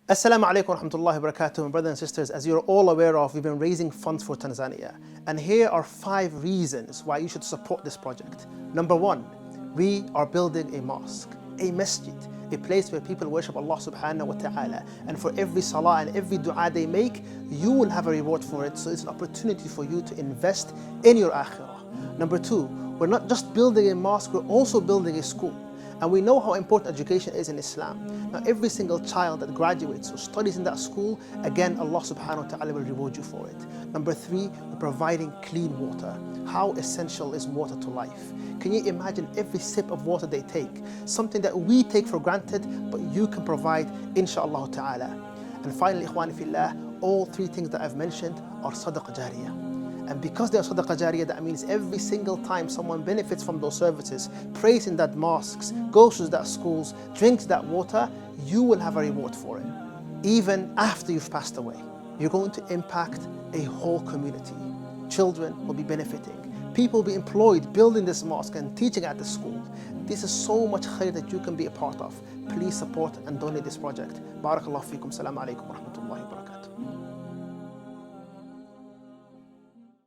Assalamu alaikum wa rahmatullahi wa barakatuh. My brothers and sisters, as you're all aware of, we've been raising funds for Tanzania. And here are 5 reasons why you should support this project. Number 1, we are building a mosque, a masjid, a place where people worship Allah subhanahu wa ta'ala. And for every salah and every dua they make, you will have a reward for it. So it's an opportunity for you to invest in your akhirah. Number 2, we're not just building a mosque, we're also building a school. And we know how important education is in Islam. Now every single child that graduates or studies in that school, again Allah subhanahu wa ta'ala will reward you for it. Number 3, we're providing clean water. How essential is water to life? Can you imagine every sip of water they take? Something that we take for granted, but you can provide inshaAllah ta'ala. And finally, ikhwani fillah, all 3 things that I've mentioned are sadaqah jariyah. And because they are sadaqah jariyah, that means every single time someone benefits from those services, prays in that mosques, goes to that schools, drinks that water, you will have a reward for it. Even after you've passed away, you're going to impact a whole community. Children will be benefiting. People will be employed building this mosque and teaching at the school. This is so much khair that you can be a part of. Please support and donate this project. Barakallahu feekum. Assalamu alaikum wa rahmatullahi wa barakatuh.